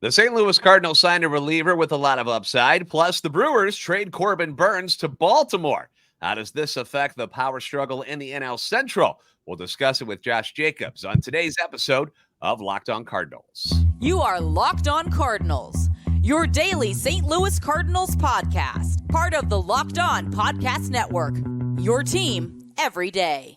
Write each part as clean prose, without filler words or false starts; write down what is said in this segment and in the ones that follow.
The St. Louis Cardinals signed a reliever with a lot of upside, plus the Brewers trade Corbin Burnes to Baltimore. How does this affect the power struggle in the NL Central? We'll discuss it with Josh Jacobs on today's episode of Locked On Cardinals. You are Locked On Cardinals, your daily St. Louis Cardinals podcast, part of the Locked On Podcast Network, your team every day.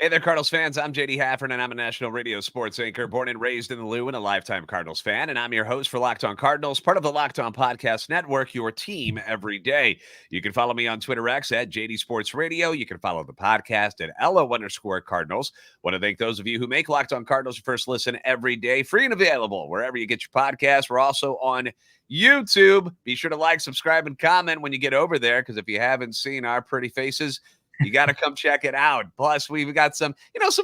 Hey there, Cardinals fans. I'm JD Haffern, and I'm a national radio sports anchor, born and raised in the Lou and a lifetime Cardinals fan. And I'm your host for Locked On Cardinals, part of the Locked On Podcast Network, your team every day. You can follow me on Twitter X at JD Sports Radio. You can follow the podcast at LO_Cardinals. Want to thank those of you who make Locked On Cardinals your first listen every day, free and available wherever you get your podcasts. We're also on YouTube. Be sure to like, subscribe, and comment when you get over there, because if you haven't seen our pretty faces, you got to come check it out. Plus, we've got some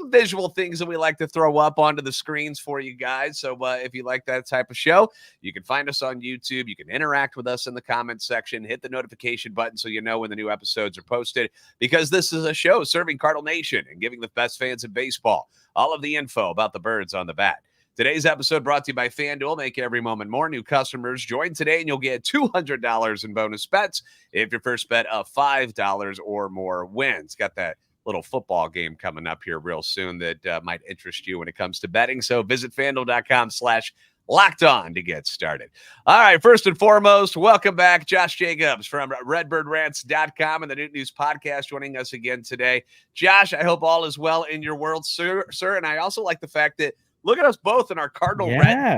visual things that we like to throw up onto the screens for you guys. So if you like that type of show, you can find us on YouTube. You can interact with us in the comments section. Hit the notification button so you know when the new episodes are posted, because this is a show serving Cardinal Nation and giving the best fans in baseball all of the info about the birds on the bat. Today's episode brought to you by FanDuel. Make every moment more. New customers join today and you'll get $200 in bonus bets if your first bet of $5 or more wins. Got that little football game coming up here real soon that might interest you when it comes to betting. So visit FanDuel.com/LockedOn to get started. All right, first and foremost, welcome back, Josh Jacobs from RedbirdRants.com and the Newt News Podcast, joining us again today. Josh, I hope all is well in your world, sir. And I also like the fact that look at us both in our Cardinal red today.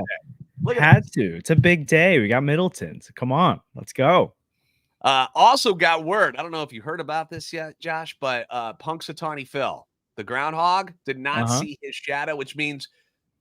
Look at Had to. It's a big day. We got Middletons. Come on. Let's go. Also got word. I don't know if you heard about this yet, Josh, but Punxsutawney Phil, the groundhog, did not see his shadow, which means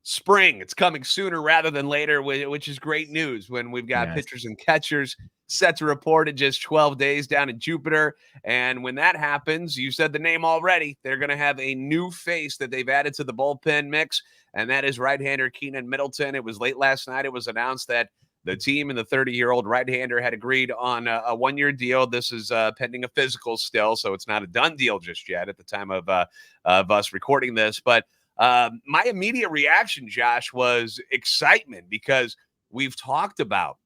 spring. It's coming sooner rather than later, which is great news when we've got pitchers and catchers set to report in just 12 days down in Jupiter. And when that happens, you said the name already, they're going to have a new face that they've added to the bullpen mix, and that is right-hander Keenan Middleton. It was late last night. It was announced that the team and the 30-year-old right-hander had agreed on a one-year deal. This is pending a physical still, so it's not a done deal just yet at the time of us recording this. But my immediate reaction, Josh, was excitement, because we've talked about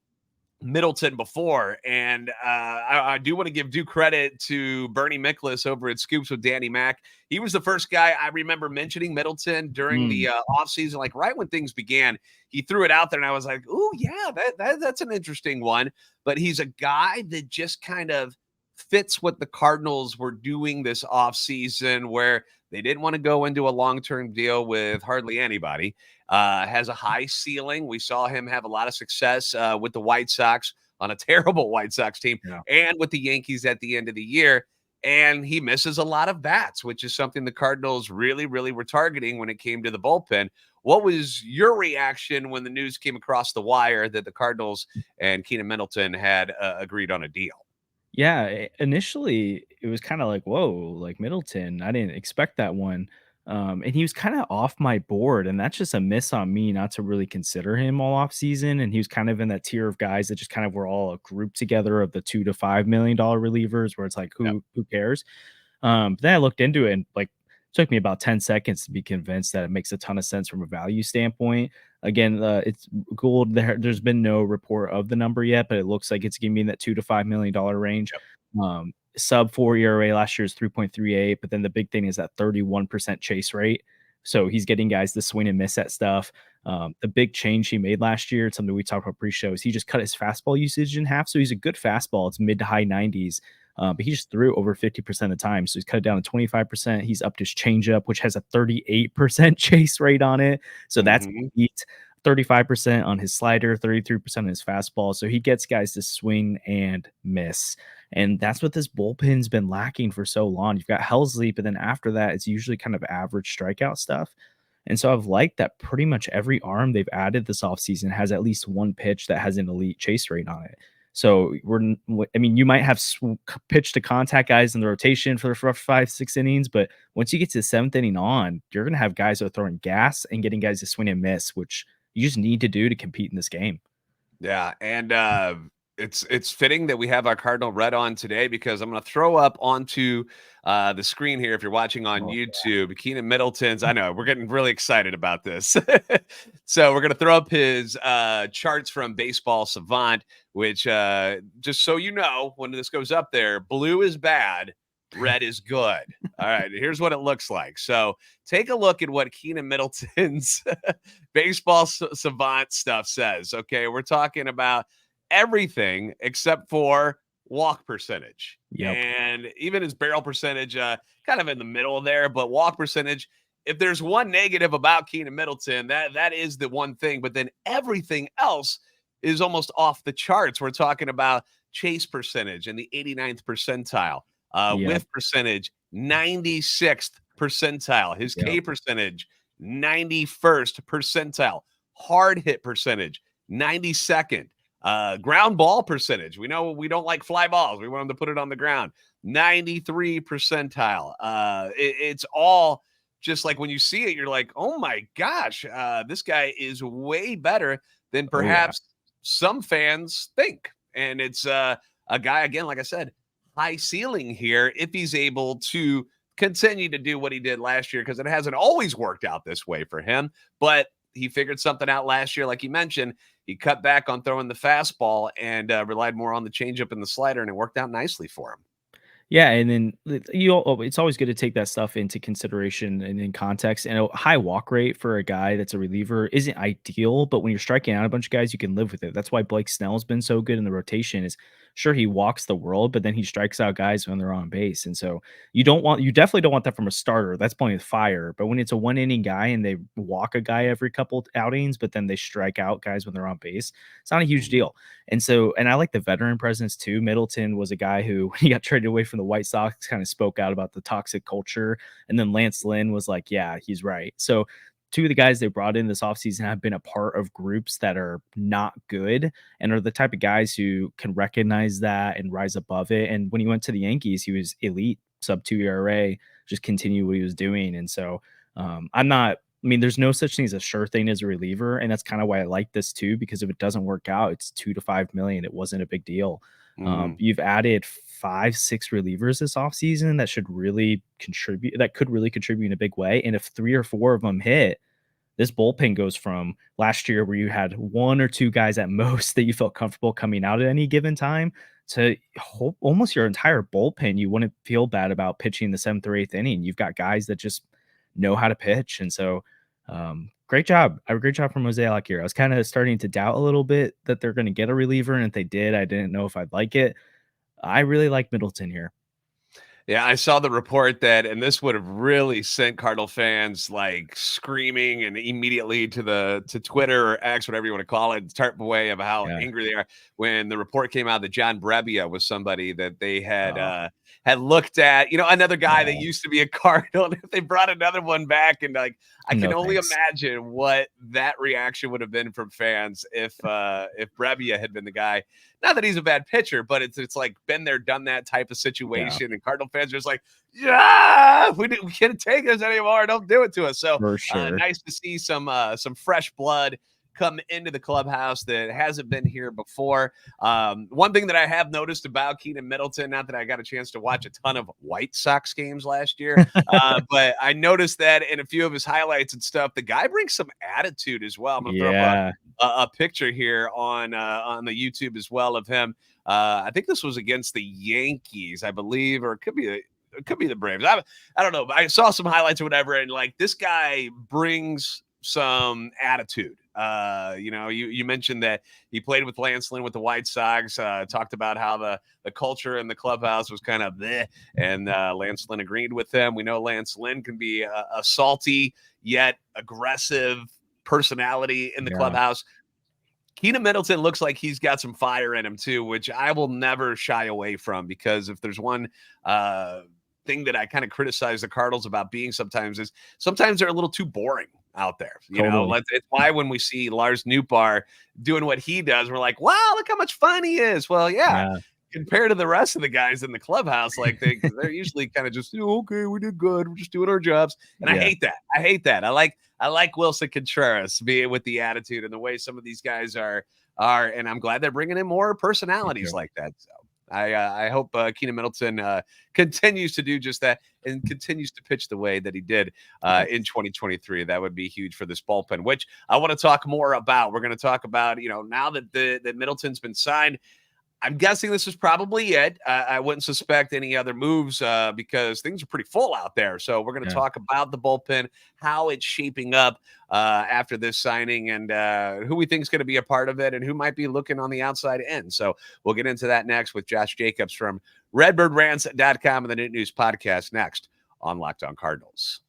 Middleton before, and I do want to give due credit to Bernie Miklasz over at Scoops with Danny Mac. He was the first guy I remember mentioning Middleton during the offseason, like right when things began. He threw it out there, and I was like, "Ooh, yeah, that's an interesting one." But he's a guy that just kind of fits what the Cardinals were doing this offseason, where they didn't want to go into a long-term deal with hardly anybody. Has a high ceiling. We saw him have a lot of success with the White Sox on a terrible White Sox team and with the Yankees at the end of the year. And he misses a lot of bats, which is something the Cardinals really, really were targeting when it came to the bullpen. What was your reaction when the news came across the wire that the Cardinals and Keynan Middleton had agreed on a deal? Yeah, initially it was kind of like, whoa, like Middleton. I didn't expect that one. And he was kind of off my board, and that's just a miss on me not to really consider him all off season. And he was kind of in that tier of guys that just kind of were all a group together of the $2 to $5 million relievers, where it's like, who cares? But then I looked into it, and like, it took me about 10 seconds to be convinced that it makes a ton of sense from a value standpoint. Again, it's cool. There's been no report of the number yet, but it looks like it's going to be in that $2 to $5 million range. Sub 4 ERA last year is 3.38, but then the big thing is that 31% chase rate. So he's getting guys to swing and miss at stuff. The big change he made last year, something we talked about pre-show, is he just cut his fastball usage in half. So he's a good fastball. It's mid to high 90s. But he just threw over 50% of the time. So he's cut it down to 25%. He's upped his changeup, which has a 38% chase rate on it. So that's elite. 35% on his slider, 33% on his fastball. So he gets guys to swing and miss. And that's what this bullpen's been lacking for so long. You've got Helsley, but then after that, it's usually kind of average strikeout stuff. And so I've liked that pretty much every arm they've added this offseason has at least one pitch that has an elite chase rate on it. So you might have pitch to contact guys in the rotation for the first 5-6 innings, but once you get to the 7th inning on, you're going to have guys that are throwing gas and getting guys to swing and miss, which you just need to do to compete in this game. Yeah, and it's fitting that we have our Cardinal Red on today, because I'm going to throw up onto the screen here, if you're watching on YouTube, Keenan Middleton's. I know we're getting really excited about this. So we're going to throw up his charts from Baseball Savant, which just so you know, when this goes up there, blue is bad, red is good. All right, here's what it looks like. So take a look at what Keenan Middleton's Baseball Savant stuff says. Okay, we're talking about everything except for walk percentage. Yep. And even his barrel percentage, kind of in the middle there, but walk percentage, if there's one negative about Keenan Middleton, that is the one thing. But then everything else is almost off the charts. We're talking about chase percentage in the 89th percentile, whiff percentage, 96th percentile, his K percentage, 91st percentile, hard hit percentage, 92nd, ground ball percentage. We know we don't like fly balls. We want them to put it on the ground. 93 percentile. It's all just like when you see it, you're like, oh my gosh, this guy is way better than perhaps some fans think. And it's a guy, again, like I said, high ceiling here if he's able to continue to do what he did last year, because it hasn't always worked out this way for him. But he figured something out last year, like you mentioned. He cut back on throwing the fastball and relied more on the changeup and the slider, and it worked out nicely for him. Yeah, and then it's always good to take that stuff into consideration and in context. And a high walk rate for a guy that's a reliever isn't ideal, but when you're striking out a bunch of guys, you can live with it. That's why Blake Snell's been so good in the rotation. Is sure, he walks the world, but then he strikes out guys when they're on base. And so you definitely don't want that from a starter. That's playing with fire. But when it's a 1 inning guy and they walk a guy every couple outings, but then they strike out guys when they're on base, it's not a huge deal. And I like the veteran presence too. Middleton was a guy who, when he got traded away from the White Sox, kind of spoke out about the toxic culture. And then Lance Lynn was like, yeah, he's right. So two of the guys they brought in this offseason have been a part of groups that are not good and are the type of guys who can recognize that and rise above it. And when he went to the Yankees, he was elite, sub-2 ERA, just continue what he was doing. And so there's no such thing as a sure thing as a reliever. And that's kind of why I like this too, because if it doesn't work out, it's $2 to $5 million. It wasn't a big deal. You've added 5-6 relievers this offseason that should really contribute, that could really contribute in a big way. And if 3 or 4 of them hit, this bullpen goes from last year where you had 1 or 2 guys at most that you felt comfortable coming out at any given time to almost your entire bullpen. You wouldn't feel bad about pitching the 7th or 8th inning. You've got guys that just know how to pitch. And so great job. A great job from Jose Alakir. I was kind of starting to doubt a little bit that they're going to get a reliever. And if they did, I didn't know if I'd like it. I really like Middleton here. Yeah, I saw the report that, and this would have really sent Cardinal fans like screaming and immediately to Twitter or X, whatever you want to call it, type away of how angry they are, when the report came out that John Brebbia was somebody that they had looked at, another guy that used to be a Cardinal. And if they brought another one back, and I can only imagine what that reaction would have been from fans if Brebbia had been the guy. Not that he's a bad pitcher, but it's like been there, done that type of situation. And Cardinal fans are just like, we can't take this anymore. Don't do it to us. So for sure. Nice to see some fresh blood come into the clubhouse that hasn't been here before. One thing that I have noticed about Keenan Middleton, not that I got a chance to watch a ton of White Sox games last year, but I noticed that in a few of his highlights and stuff, the guy brings some attitude as well. I'm going to throw up a picture here on the YouTube as well of him. I think this was against the Yankees, I believe, or it could be the Braves. I don't know. I saw some highlights or whatever, and like this guy brings some attitude. You mentioned that he played with Lance Lynn with the White Sox, talked about how the culture in the clubhouse was kind of bleh, and Lance Lynn agreed with him. We know Lance Lynn can be a salty yet aggressive personality in the clubhouse. Keenan Middleton looks like he's got some fire in him too, which I will never shy away from, because if there's one thing that I kind of criticize the Cardinals about being sometimes they're a little too boring. out there. Totally. It's why when we see Lars Nootbaar doing what he does, we're like, wow, look how much fun he is. Well, yeah. Compared to the rest of the guys in the clubhouse, like they're usually kind of just, okay, we did good. We're just doing our jobs. And I hate that. I like Wilson Contreras being with the attitude and the way some of these guys are, and I'm glad they're bringing in more personalities like that. So I hope Keenan Middleton continues to do just that and continues to pitch the way that he did in 2023. That would be huge for this bullpen, which I want to talk more about. We're going to talk about, now that that Middleton's been signed, I'm guessing this is probably it. I wouldn't suspect any other moves because things are pretty full out there. So we're going to talk about the bullpen, how it's shaping up after this signing, and who we think is going to be a part of it and who might be looking on the outside end. So we'll get into that next with Josh Jacobs from RedbirdRants.com and the Newt News Podcast next on Locked On Cardinals.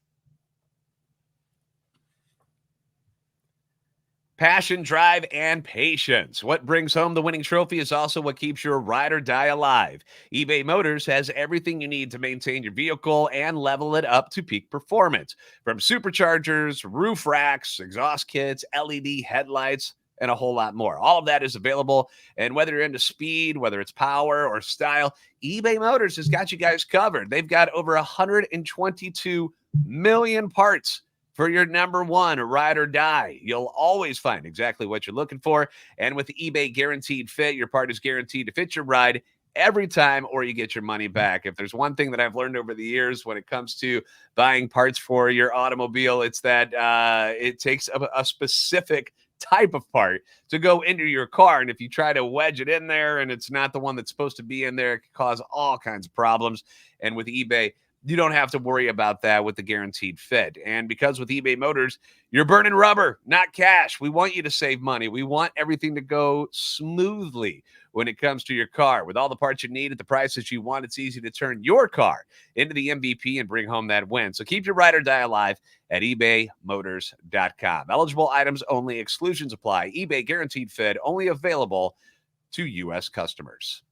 Passion, drive, and patience. What brings home the winning trophy is also what keeps your ride or die alive. eBay Motors has everything you need to maintain your vehicle and level it up to peak performance. From superchargers, roof racks, exhaust kits, LED headlights, and a whole lot more. All of that is available. And whether you're into speed, whether it's power or style, eBay Motors has got you guys covered. They've got over 122 million parts for your number one ride or die. You'll always find exactly what you're looking for. And with the eBay Guaranteed Fit, your part is guaranteed to fit your ride every time, or you get your money back. If there's one thing that I've learned over the years when it comes to buying parts for your automobile, it's that it takes a specific type of part to go into your car. And if you try to wedge it in there and it's not the one that's supposed to be in there, it can cause all kinds of problems. And with eBay, you don't have to worry about that with the Guaranteed Fit. And because with eBay Motors, you're burning rubber, not cash. We want you to save money. We want everything to go smoothly when it comes to your car. With all the parts you need at the prices you want, it's easy to turn your car into the MVP and bring home that win. So keep your ride or die alive at ebaymotors.com. Eligible items only. Exclusions apply. eBay Guaranteed Fit only available to U.S. customers.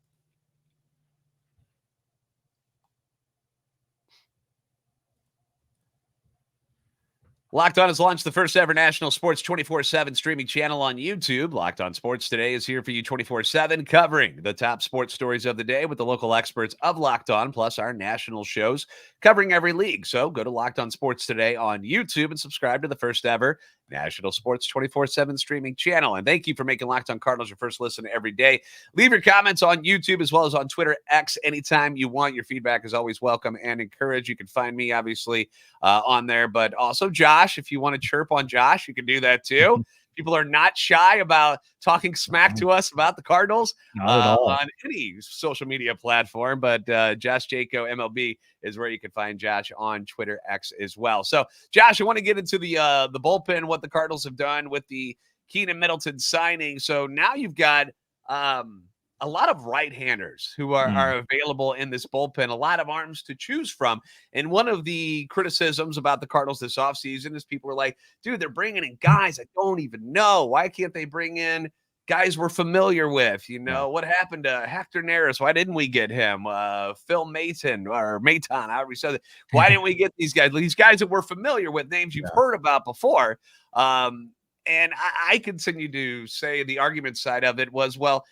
Locked On has launched the first ever national sports 24/7 streaming channel on YouTube. Locked On Sports Today is here for you 24/7, covering the top sports stories of the day with the local experts of Locked On, plus our national shows covering every league. So go to Locked On Sports Today on YouTube and subscribe to the first ever national sports 24/7 streaming channel. And thank you for making Locked On Cardinals your first listen every day. Leave your comments on YouTube as well as on Twitter, X, anytime you want. Your feedback is always welcome and encouraged. You can find me, obviously, on there, but also Josh. If you want to chirp on Josh, you can do that too. People are not shy about talking smack to us about the Cardinals on any social media platform. But Josh Jaco MLB is where you can find Josh on Twitter, X as well. So, Josh, I want to get into the bullpen, what the Cardinals have done with the Keynan Middleton signing. So now you've got a lot of right-handers who are available in this bullpen, a lot of arms to choose from. And one of the criticisms about the Cardinals this offseason is people are like, dude, they're bringing in guys I don't even know. Why can't they bring in guys we're familiar with? What happened to Hector Neris? Why didn't we get him? Phil Maton or Maton, however you said it. Why didn't we get these guys? These guys that we're familiar with, names you've heard about before. And I continue to say the argument side of it was, well,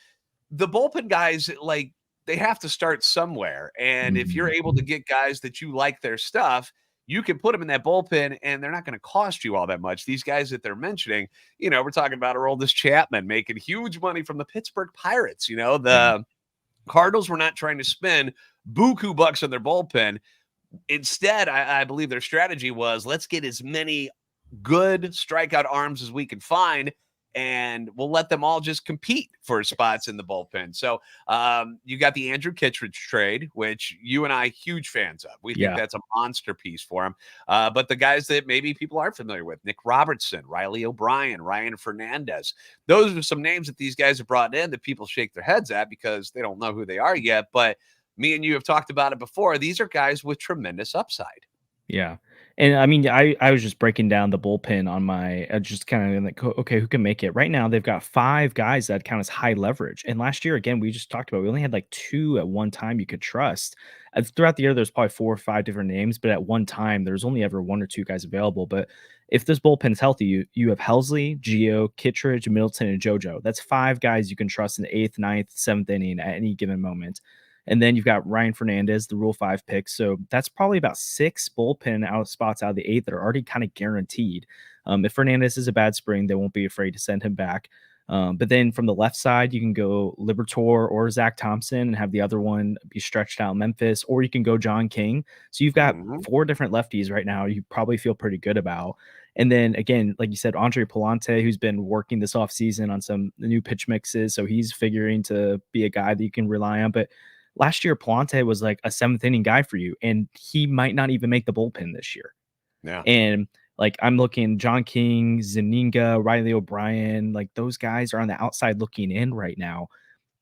the bullpen guys, like, they have to start somewhere. And if you're able to get guys that you like their stuff, you can put them in that bullpen and they're not going to cost you all that much. These guys that they're mentioning, we're talking about Aroldis Chapman making huge money from the Pittsburgh Pirates. The Cardinals were not trying to spend buku bucks on their bullpen. Instead, I believe their strategy was, let's get as many good strikeout arms as we can find, and we'll let them all just compete for spots in the bullpen. So you got the Andrew Kittredge trade, which you and I huge fans of. We think that's a monster piece for him. But the guys that maybe people aren't familiar with, Nick Robertson, Riley O'Brien, Ryan Fernandez, those are some names that these guys have brought in that people shake their heads at because they don't know who they are yet. But me and you have talked about it before. These are guys with tremendous upside. Yeah. And I mean, I was just breaking down the bullpen on my just kind of like, okay, who can make it? Right now, they've got 5 guys that count as high leverage. And last year, again, we just talked about, we only had like 2 at one time you could trust. Throughout the year, there's probably 4 or 5 different names, but at one time, there's only ever 1 or 2 guys available. But if this bullpen's healthy, you have Helsley, Gio, Kittredge, Middleton, and JoJo. That's 5 guys you can trust in the 8th, 9th, 7th inning at any given moment. And then you've got Ryan Fernandez, the Rule 5 pick. So that's probably about 6 bullpen out spots out of the 8 that are already kind of guaranteed. If Fernandez is a bad spring, they won't be afraid to send him back. But then from the left side, you can go Liberatore or Zach Thompson and have the other one be stretched out in Memphis, or you can go John King. So you've got 4 different lefties right now you probably feel pretty good about. And then again, like you said, Andre Palante, who's been working this offseason on some new pitch mixes. So he's figuring to be a guy that you can rely on. But last year, Palante was like a 7th inning guy for you, and he might not even make the bullpen this year. Yeah. And like I'm looking, John King, Zaninga, Riley O'Brien, like those guys are on the outside looking in right now.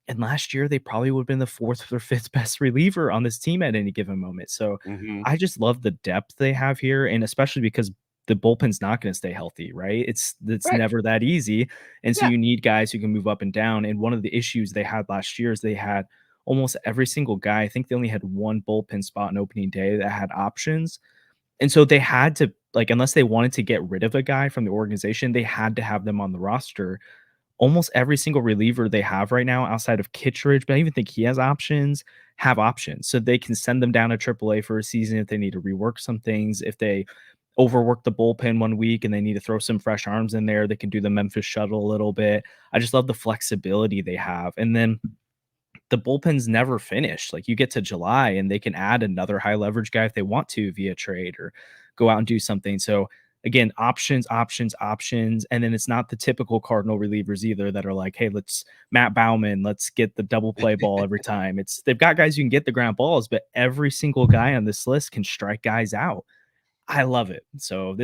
And last year, they probably would have been the 4th or 5th best reliever on this team at any given moment. So I just love the depth they have here, and especially because the bullpen's not going to stay healthy, right? It's Right. never that easy. And so Yeah. you need guys who can move up and down. And one of the issues they had last year is they had almost every single guy. I think they only had 1 bullpen spot on opening day that had options. And so they had to, like, unless they wanted to get rid of a guy from the organization, they had to have them on the roster. Almost every single reliever they have right now outside of Kittredge, but I even think he has options, have options. So they can send them down to AAA for a season if they need to rework some things. If they overwork the bullpen one week and they need to throw some fresh arms in there, they can do the Memphis shuttle a little bit. I just love the flexibility they have. And then the bullpen's never finished. Like you get to July and they can add another high leverage guy if they want to via trade or go out and do something. So again, options. And then it's not the typical Cardinal relievers either that are like, hey, let's Matt Bauman, let's get the double play ball every time. They've got guys who can get the ground balls, but every single guy on this list can strike guys out. I love it. So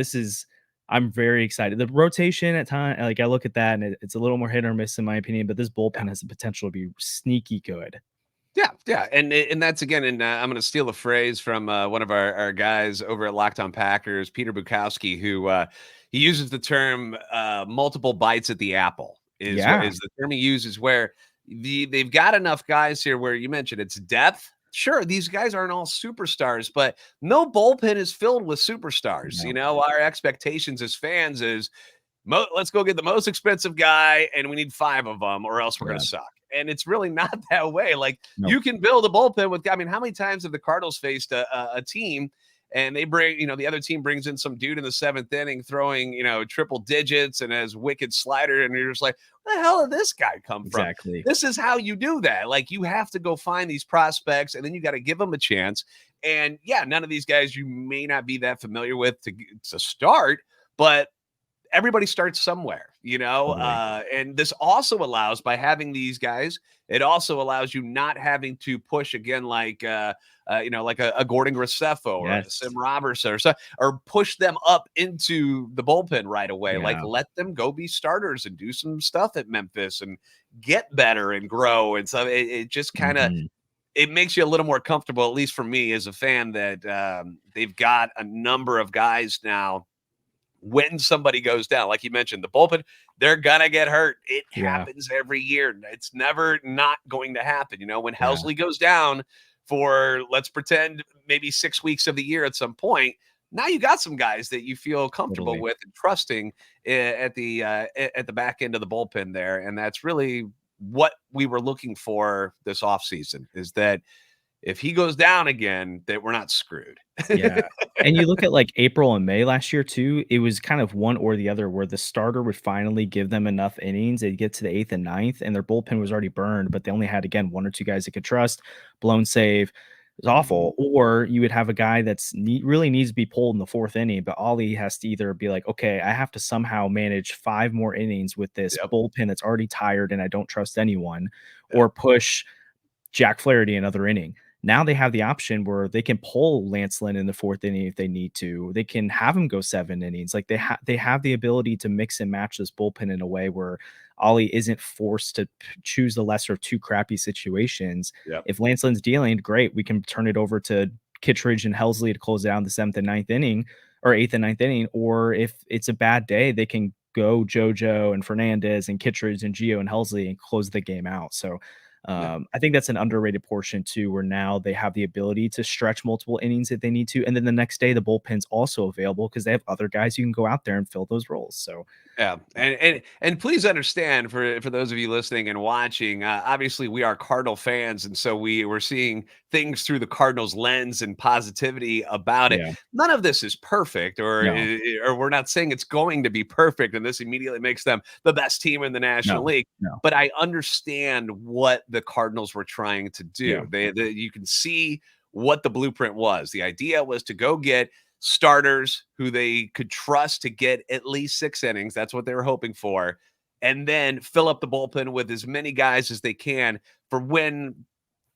I'm very excited. The rotation at time, like I look at that and it's a little more hit or miss in my opinion, but this bullpen has the potential to be sneaky good. Yeah, and that's again, and I'm going to steal a phrase from one of our guys over at Locked On Packers, Peter Bukowski, who he uses the term multiple bites at the apple is the term he uses, where they've got enough guys here where you mentioned it's depth. Sure, these guys aren't all superstars, but no bullpen is filled with superstars. No. You know, our expectations as fans is let's go get the most expensive guy, and we need 5 of them, or else we're going to suck. And it's really not that way. Like you can build a bullpen with. I mean, how many times have the Cardinals faced a team, and they bring, the other team brings in some dude in the 7th inning throwing, triple digits and has wicked slider, and you're just like, where the hell did this guy come from? Exactly. This is how you do that. Like you have to go find these prospects, and then you got to give them a chance. And yeah, none of these guys you may not be that familiar with to start, but everybody starts somewhere, Totally. and this also allows, by having these guys, it also allows you not having to push again, like like a Gordon Graceffo or a Sim Robertson or push them up into the bullpen right away. Like let them go be starters and do some stuff at Memphis and get better and grow. And so it just kind of, it makes you a little more comfortable, at least for me as a fan, that they've got a number of guys now. When somebody goes down, like you mentioned, the bullpen, they're gonna get hurt. It happens every year. It's never not going to happen. When Helsley goes down for, let's pretend, maybe 6 weeks of the year at some point, now you got some guys that you feel comfortable with and trusting at the back end of the bullpen there. And that's really what we were looking for this offseason, is that if he goes down again, that we're not screwed. Yeah. And you look at like April and May last year too, it was kind of one or the other, where the starter would finally give them enough innings. They'd get to the 8th and 9th and their bullpen was already burned, but they only had, again, 1 or 2 guys they could trust. Blown save. It's awful. Or you would have a guy that's really needs to be pulled in the 4th inning, but Ollie has to either be like, okay, I have to somehow manage 5 more innings with this bullpen that's already tired and I don't trust anyone, or push Jack Flaherty another inning. Now they have the option where they can pull Lance Lynn in the 4th inning if they need to. They can have him go 7 innings. Like they have the ability to mix and match this bullpen in a way where Ollie isn't forced to choose the lesser of 2 crappy situations. If Lance Lynn's dealing, great, we can turn it over to Kittredge and Helsley to close down the 7th and 9th inning. or 8th and 9th inning, or if it's a bad day, they can go JoJo and Fernandez and Kittredge and Gio and Helsley and close the game out. So I think that's an underrated portion too, where now they have the ability to stretch multiple innings if they need to. And then the next day, the bullpen's also available because they have other guys who can go out there and fill those roles. So yeah, and please understand for those of you listening and watching, obviously we are Cardinal fans, and so we're seeing things through the Cardinals lens and positivity about it. Yeah. None of this is perfect, or we're not saying it's going to be perfect, and this immediately makes them the best team in the National League. No. But I understand what the Cardinals were trying to do. Yeah. You can see what the blueprint was. The idea was to go get starters who they could trust to get at least 6 innings. That's what they were hoping for. And then fill up the bullpen with as many guys as they can for when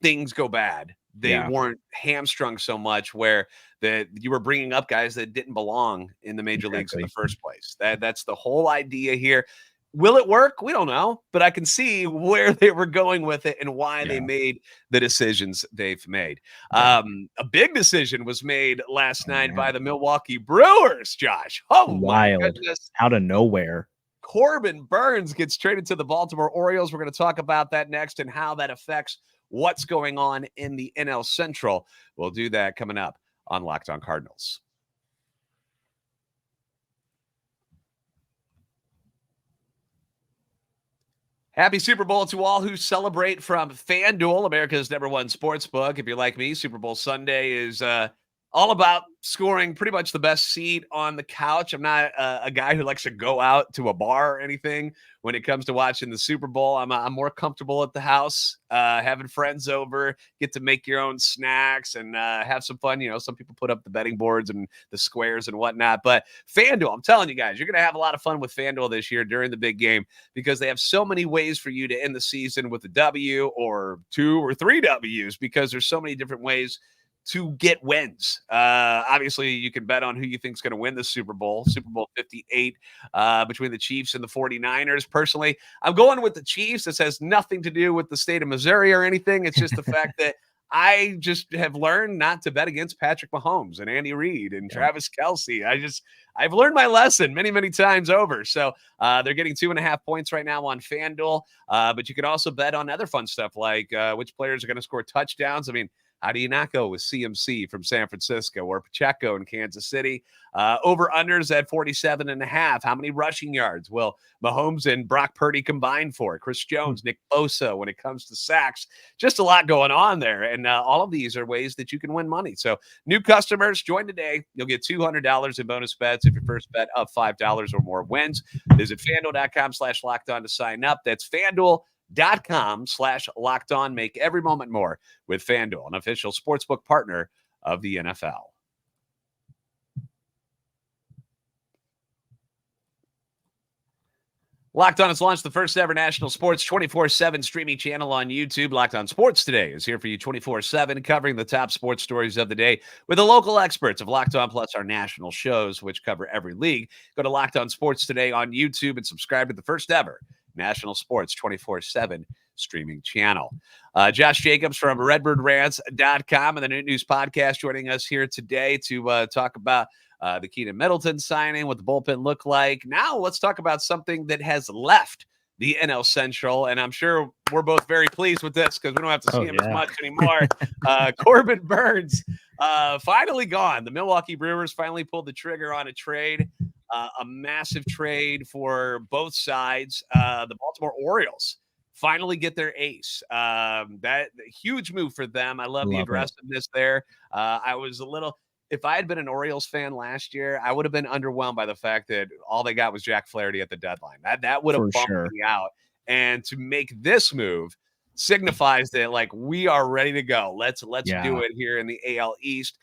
things go bad. They weren't hamstrung so much where that you were bringing up guys that didn't belong in the major leagues in the first place. That's the whole idea here. Will it work? We don't know, but I can see where they were going with it and why they made the decisions they've made. A big decision was made last night by the Milwaukee Brewers, Josh. Oh, wild. my goodness. Out of nowhere. Corbin Burnes gets traded to the Baltimore Orioles. We're going to talk about that next and how that affects what's going on in the NL Central. We'll do that coming up on Locked On Cardinals. Happy Super Bowl to all who celebrate from FanDuel, America's #1 sportsbook. If you're like me, Super Bowl Sunday is all about scoring pretty much the best seat on the couch. I'm not a guy who likes to go out to a bar or anything when it comes to watching the Super Bowl. I'm more comfortable at the house, having friends over, get to make your own snacks and have some fun. You know, some people put up the betting boards and the squares and whatnot. But FanDuel, I'm telling you guys, you're going to have a lot of fun with FanDuel this year during the big game because they have so many ways for you to end the season with a W or 2 or 3 Ws because there's so many different ways to get wins. Obviously, you can bet on who you think is going to win the Super Bowl 58 between the Chiefs and the 49ers. Personally, I'm going with the Chiefs. This has nothing to do with the state of Missouri or anything. It's just the fact that I just have learned not to bet against Patrick Mahomes and Andy Reid and Travis Kelce. I've learned my lesson many, many times over. So they're getting 2.5 points right now on FanDuel. But you can also bet on other fun stuff like which players are going to score touchdowns. I mean, how do you not go with CMC from San Francisco or Pacheco in Kansas City? Over-unders at 47.5. How many rushing yards will Mahomes and Brock Purdy combine for? Chris Jones, Nick Bosa when it comes to sacks. Just a lot going on there. And all of these are ways that you can win money. So new customers, join today. You'll get $200 in bonus bets if your first bet of $5 or more wins. Visit FanDuel.com/lockedon to sign up. That's FanDuel.com/lockedon. Make every moment more with FanDuel, an official sportsbook partner of the NFL. Locked On has launched the first ever national sports 24/7 streaming channel on YouTube. Locked On Sports Today is here for you 24/7, covering the top sports stories of the day with the local experts of Locked On, plus our national shows, which cover every league. Go to Locked On Sports Today on YouTube and subscribe to the first ever national sports 24/7 streaming channel. Josh Jacobs from RedbirdRants.com and the New News Podcast joining us here today to talk about the Keenan Middleton signing, what the bullpen looked like. Now let's talk about something that has left the NL Central, and I'm sure we're both very pleased with this because we don't have to see him as much anymore. Corbin Burnes finally gone. The Milwaukee Brewers finally pulled the trigger on a trade, a massive trade for both sides. The Baltimore Orioles finally get their ace. That huge move for them. I love the aggressiveness there. I was a little... If I had been an Orioles fan last year, I would have been underwhelmed by the fact that all they got was Jack Flaherty at the deadline. That would have bumped me out. And to make this move signifies that, like, we are ready to go. Let's do it here in the AL East.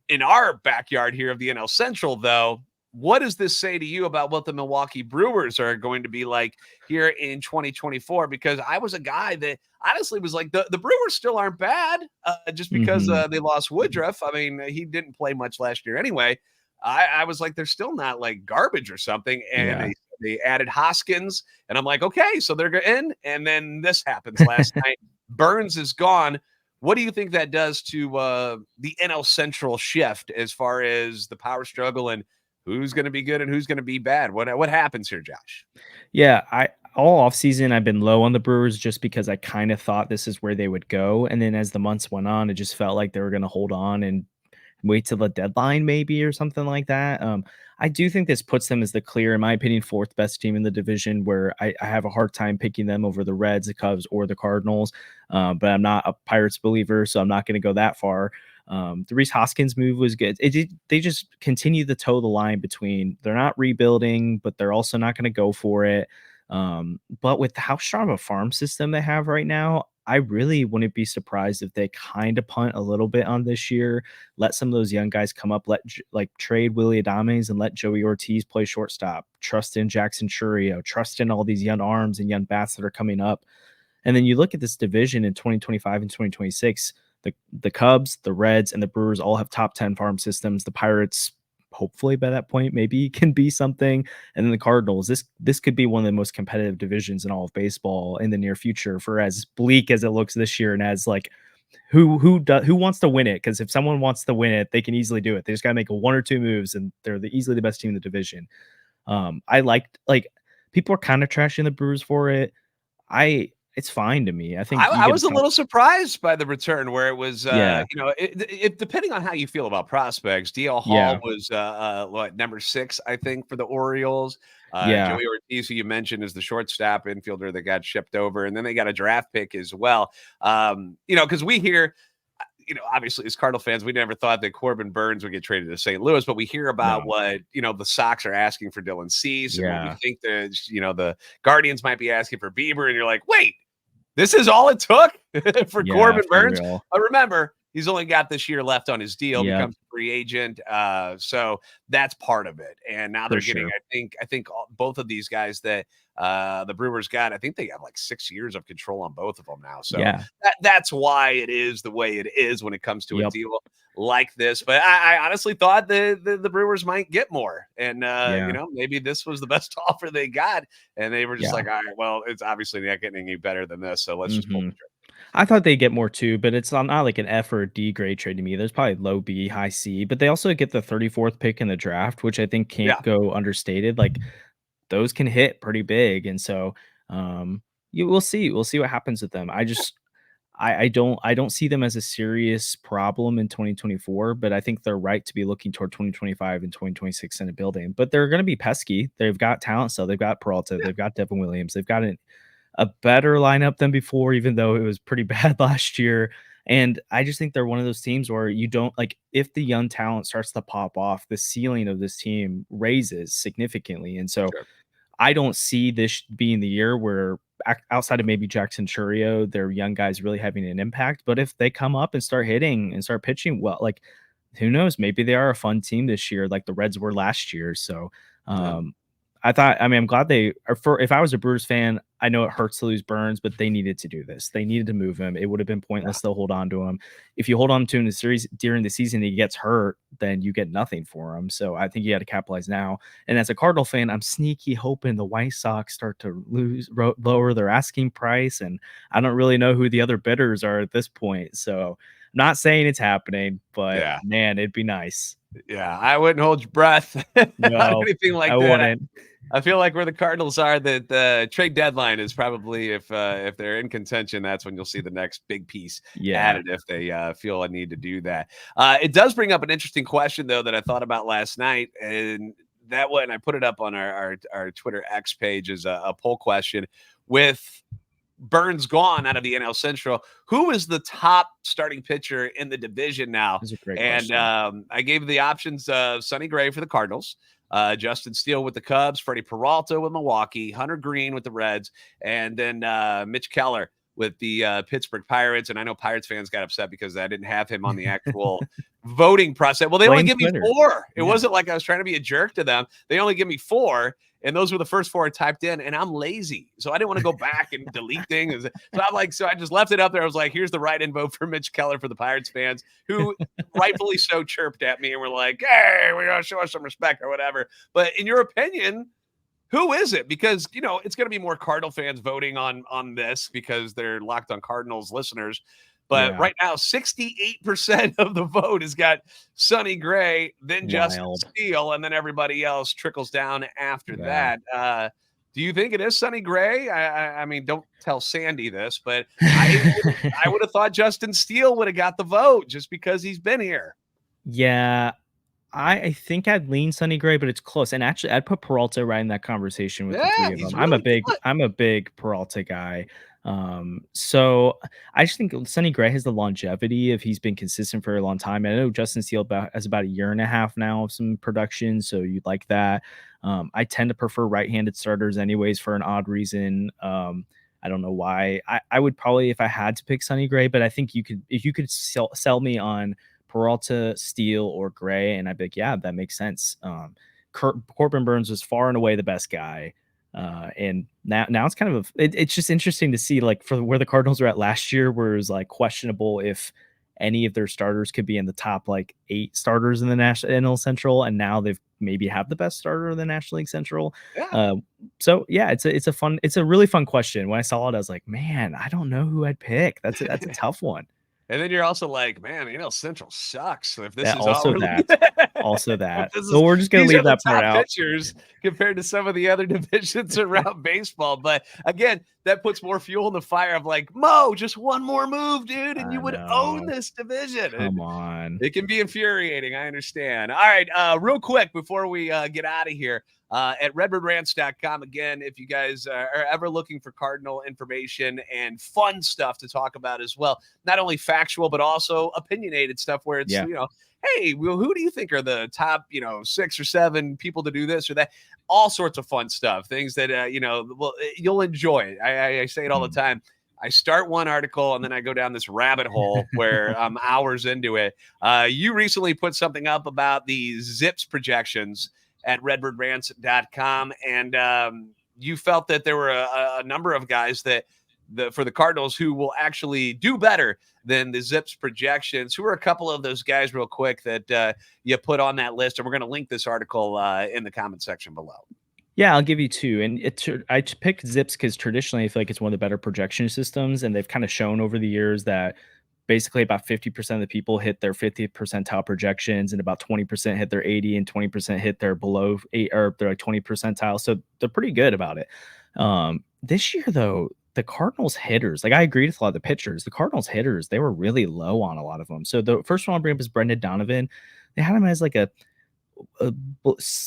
In our backyard here of the NL Central, though, what does this say to you about what the Milwaukee Brewers are going to be like here in 2024? Because I was a guy that honestly was like, the Brewers still aren't bad just because they lost Woodruff. I mean, he didn't play much last year anyway. I was like, they're still not like garbage or something. And they added Hoskins. And I'm like, okay, so they're in. And then this happens last night. Burnes is gone. What do you think that does to the NL Central shift as far as the power struggle and who's going to be good and who's going to be bad? What happens here, Josh? Yeah, all offseason I've been low on the Brewers just because I kind of thought this is where they would go. And then as the months went on, it just felt like they were going to hold on and wait till the deadline maybe or something like that. I do think this puts them as the clear, in my opinion, fourth best team in the division, where I have a hard time picking them over the Reds, the Cubs, or the Cardinals. But I'm not a Pirates believer, so I'm not going to go that far. The Rhys Hoskins move was good. They just continue to toe the line between they're not rebuilding, but they're also not going to go for it. But with how strong of a farm system they have right now, I really wouldn't be surprised if they kind of punt a little bit on this year, let some of those young guys come up, trade Willie Adames and let Joey Ortiz play shortstop, trust in Jackson Churio, trust in all these young arms and young bats that are coming up. And then you look at this division in 2025 and 2026, the Cubs, the Reds, and the Brewers all have top 10 farm systems. The Pirates, hopefully by that point, maybe can be something. And then the Cardinals, this could be one of the most competitive divisions in all of baseball in the near future, for as bleak as it looks this year. And as like, who wants to win it? Because if someone wants to win it, they can easily do it. They just got to make one or two moves, and they're easily the best team in the division. I liked, like, people are kind of trashing the Brewers for it. It's fine to me. I think I was a little surprised by the return where it was, it depending on how you feel about prospects. DL Hall was number 6, I think, for the Orioles. Joey Ortiz, who you mentioned, is the shortstop infielder that got shipped over, and then they got a draft pick as well. Because we hear, obviously as Cardinal fans, we never thought that Corbin Burnes would get traded to St. Louis, but we hear about what, the Sox are asking for Dylan Cease, and what we think that, the Guardians might be asking for Bieber, and you're like, wait, this is all it took for Corbin Burnes? But remember, he's only got this year left on his deal, becomes a free agent. So that's part of it. And now they're getting, I think both of these guys that the Brewers got, I think they have like 6 years of control on both of them now. So that's why it is the way it is when it comes to a deal like this. But I honestly thought the Brewers might get more. And, maybe this was the best offer they got. And they were just like, all right, well, it's obviously not getting any better than this. So let's just pull the trigger. I thought they'd get more too, but it's not like an F or a D grade trade to me. There's probably low B, high C, but they also get the 34th pick in the draft, which I think can't go understated. Like, those can hit pretty big. And so we'll see. We'll see what happens with them. I don't see them as a serious problem in 2024, but I think they're right to be looking toward 2025 and 2026 in a building. But they're going to be pesky. They've got talent still. They've got Peralta. They've got Devin Williams. They've got a better lineup than before, even though it was pretty bad last year. And I just think they're one of those teams where you don't, like, if the young talent starts to pop off, the ceiling of this team raises significantly. And so I don't see this being the year where, outside of maybe Jackson Churio, their young guys really having an impact. But if they come up and start hitting and start pitching well, like, who knows? Maybe they are a fun team this year, like the Reds were last year. So I'm glad they are. If I was a Brewers fan, I know it hurts to lose Burnes, but they needed to do this. They needed to move him. It would have been pointless to hold on to him. If you hold on to him in the series during the season, he gets hurt, then you get nothing for him. So I think you got to capitalize now. And as a Cardinal fan, I'm sneaky hoping the White Sox start to lower their asking price. And I don't really know who the other bidders are at this point. So I'm not saying it's happening, but man, it'd be nice. Yeah, I wouldn't hold your breath on anything like that. Wouldn't. I feel like where the Cardinals are, that the trade deadline is probably, if they're in contention, that's when you'll see the next big piece added, if they feel a need to do that. It does bring up an interesting question, though, that I thought about last night, and that one, I put it up on our Twitter X page as a poll question. With Burnes gone out of the NL Central, who is the top starting pitcher in the division now? That's a great question. I gave the options of Sonny Gray for the Cardinals, Justin Steele with the Cubs, Freddie Peralta with Milwaukee, Hunter Green with the Reds, and then Mitch Keller with the Pittsburgh Pirates. And I know Pirates fans got upset because I didn't have him on the actual voting process. Well, they only give me 4. It wasn't like I was trying to be a jerk to them. They only give me 4. And those were the first 4 I typed in, and I'm lazy. So I didn't want to go back and delete things. So I just left it up there. I was like, here's the write-in vote for Mitch Keller for the Pirates fans, who rightfully so chirped at me and were like, hey, we're going to show us some respect or whatever. But in your opinion, who is it? Because, it's going to be more Cardinal fans voting on this because they're Locked on Cardinals listeners. But right now, 68% of the vote has got Sonny Gray, then Justin Steele, and then everybody else trickles down after that. Do you think it is Sonny Gray? I mean, don't tell Sandy this, but I would have thought Justin Steele would have got the vote just because he's been here. Yeah, I think I'd lean Sonny Gray, but it's close. And actually, I'd put Peralta right in that conversation with the three of them. Really I'm a big Peralta guy. So I just think Sonny Gray has the longevity if he's been consistent for a long time. I know Justin Steele has about a year and a half now of some production, so you'd like that. I tend to prefer right-handed starters anyways for an odd reason. I don't know why. I would probably, if I had to pick Sonny Gray, but I think if you could sell me on Peralta, Steele, or Gray, and I'd be like, yeah, that makes sense. Corbin Burnes was far and away the best guy. And now it's kind of it's just interesting to see, like, for where the Cardinals were at last year, where it was like questionable if any of their starters could be in the top like 8 starters in the NL Central, and now they've maybe have the best starter in the National League Central. So yeah, it's a really fun question. When I saw it, I was like, man, I don't know who I'd pick. That's a tough one. And then you're also like, man, NL Central sucks. So if this is also that, so we're just gonna leave that part out. Pitchers compared to some of the other divisions around baseball, but again, that puts more fuel in the fire of like, Mo, just one more move, dude, and you would own this division. Come on, it can be infuriating. I understand. All right, real quick before we get out of here. At redbirdrants.com. Again, if you guys are ever looking for Cardinal information and fun stuff to talk about as well, not only factual, but also opinionated stuff where it's, hey, well, who do you think are the top, 6 or 7 people to do this or that? All sorts of fun stuff, things that, you'll enjoy. I say it all the time. I start one article and then I go down this rabbit hole where I'm hours into it. You recently put something up about the Zips projections at redbirdrants.com. And you felt that there were a number of guys that for the Cardinals who will actually do better than the Zips projections. Who are a couple of those guys real quick that you put on that list? And we're going to link this article in the comment section below. Yeah, I'll give you 2. And I picked Zips because traditionally I feel like it's one of the better projection systems. And they've kind of shown over the years that basically about 50% of the people hit their 50th percentile projections, and about 20% hit their 80, and 20% hit their below 8 or their like 20 percentile. So they're pretty good about it. This year though, the Cardinals hitters, like I agreed with a lot of the pitchers, the Cardinals hitters, they were really low on a lot of them. So the first one I'll bring up is Brendan Donovan. They had him as like a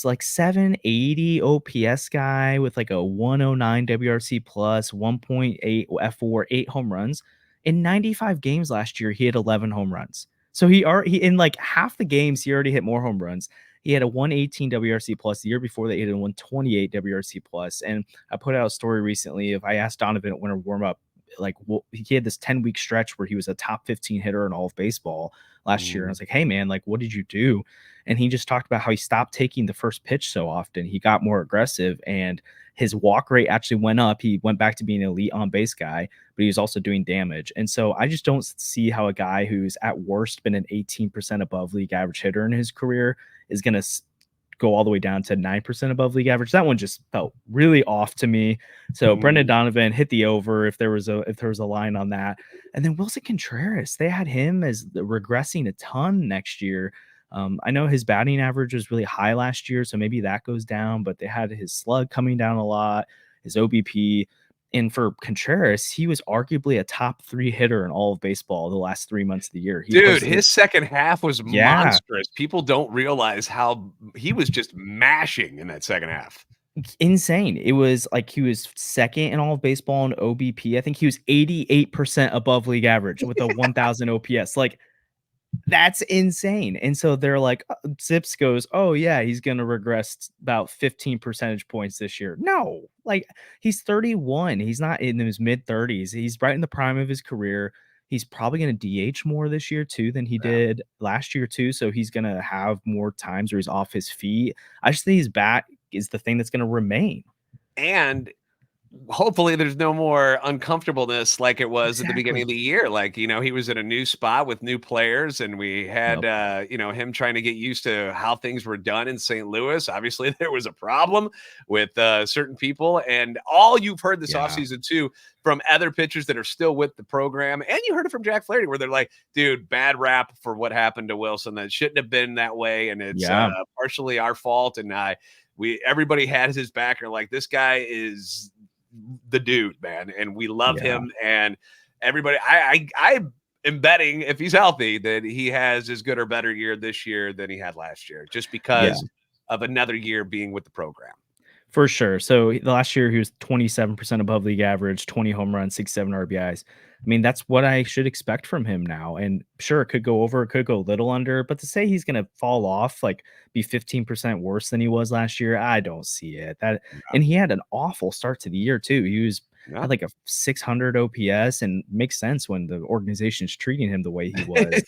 like 780 OPS guy with like a 109 WRC plus, 1.8 F4, 8 home runs. In 95 games last year, he had 11 home runs. So he in like half the games, he already hit more home runs. He had a 118 WRC plus. The year before that, he had a 128 WRC plus. And I put out a story recently of, I asked Donovan at winter warm-up, like, he had this 10-week stretch where he was a top 15 hitter in all of baseball last year. And I was like, hey man, like, what did you do? And he just talked about how he stopped taking the first pitch so often. He got more aggressive, and his walk rate actually went up. He went back to being an elite on base guy, but he was also doing damage. And so I just don't see how a guy who's at worst been an 18% above league average hitter in his career is going to go all the way down to 9% above league average. That one just felt really off to me. So Brendan Donovan hit the over if there was a line on that. And then Wilson Contreras, they had him as regressing a ton next year. I know his batting average was really high last year, so maybe that goes down, but they had his slug coming down a lot, his OBP. And for Contreras, he was arguably a top 3 hitter in all of baseball the last 3 months of the year. His second half was monstrous. People don't realize how he was just mashing in that second half. Insane. It was like he was second in all of baseball in OBP. I think he was 88% above league average with a 1,000 OPS. Like, that's insane. And so they're like, Zips goes, oh yeah, he's going to regress about 15 percentage points this year. No, like, he's 31. He's not in his mid 30s. He's right in the prime of his career. He's probably going to DH more this year too than he did last year too. So he's going to have more times where he's off his feet. I just think his bat is the thing that's going to remain. And hopefully there's no more uncomfortableness like it was at the beginning of the year. Like, he was in a new spot with new players, and we had, him trying to get used to how things were done in St. Louis. Obviously, there was a problem with certain people, and all you've heard this offseason too from other pitchers that are still with the program, and you heard it from Jack Flaherty, where they're like, dude, bad rap for what happened to Wilson. That shouldn't have been that way, and it's partially our fault. And everybody had his back. Or like, this guy is the dude, man, and we love him. And everybody, I am betting, if he's healthy, that he has as good or better year this year than he had last year, just because of another year being with the program. For sure. So the last year he was 27% above league average, 20 home runs, 67 RBIs. I mean, that's what I should expect from him now. And sure, it could go over, it could go a little under, but to say he's going to fall off, like be 15% worse than he was last year, I don't see it. And he had an awful start to the year too. He had like a 600 OPS, and makes sense when the organization's treating him the way he was.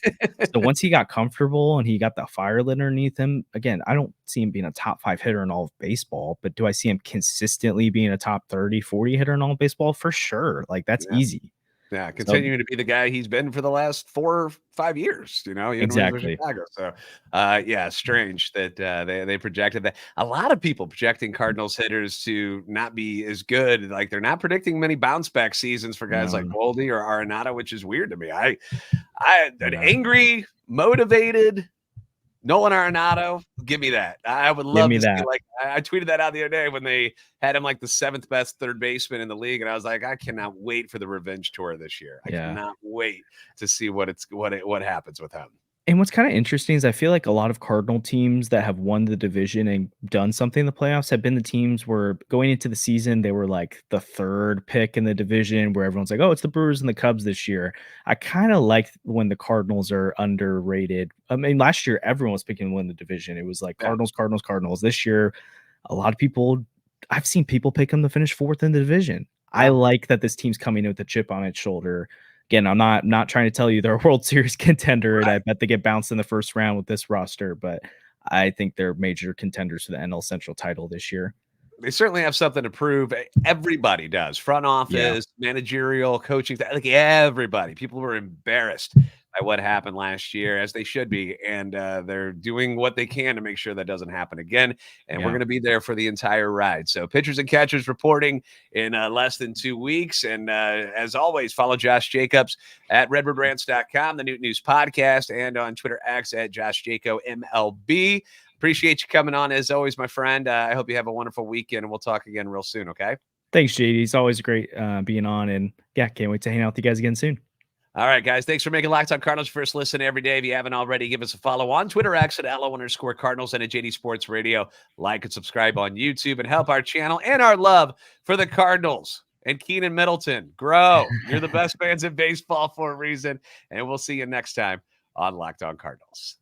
So once he got comfortable and he got the fire lit underneath him, again, I don't see him being a top 5 hitter in all of baseball, but do I see him consistently being a top 30, 40 hitter in all of baseball? For sure. Like, that's easy. Yeah, continuing to be the guy he's been for the last 4 or 5 years, even exactly. Chicago. So, strange that they projected that. A lot of people projecting Cardinals hitters to not be as good. Like, they're not predicting many bounce back seasons for guys like Goldie or Arenado, which is weird to me. An angry, motivated Nolan Arenado, give me that. I would love to see, like, I tweeted that out the other day when they had him like the 7th best third baseman in the league, and I was like, I cannot wait for the revenge tour this year. I cannot wait to see what happens with him. And what's kind of interesting is I feel like a lot of Cardinal teams that have won the division and done something in the playoffs have been the teams where going into the season, they were like the 3rd pick in the division, where everyone's like, oh, it's the Brewers and the Cubs this year. I kind of like when the Cardinals are underrated. I mean, last year, everyone was picking to win the division. It was like Cardinals, Cardinals, Cardinals. This year, a lot of people, I've seen people pick them to finish 4th in the division. I like that this team's coming in with a chip on its shoulder. Again, I'm not trying to tell you they're a World Series contender, and I bet they get bounced in the first round with this roster, but I think they're major contenders for the NL Central title this year. They certainly have something to prove. Everybody does. Front office, managerial, coaching, like everybody. People were embarrassed by what happened last year, as they should be, and they're doing what they can to make sure that doesn't happen again, and we're going to be there for the entire ride. So pitchers and catchers reporting in less than 2 weeks, and as always, follow Josh Jacobs at redbirdrants.com, the Newton News Podcast, and on Twitter X at JoshJacoMLB. Appreciate you coming on, as always, my friend. I hope you have a wonderful weekend, and we'll talk again real soon, okay? Thanks, JD. It's always great being on, and can't wait to hang out with you guys again soon. All right, guys. Thanks for making Locked On Cardinals first listen every day. If you haven't already, give us a follow on Twitter X at @LO_Cardinals and at JD Sports Radio. Like and subscribe on YouTube and help our channel and our love for the Cardinals and Keenan Middleton grow. You're the best fans in baseball for a reason, and we'll see you next time on Locked On Cardinals.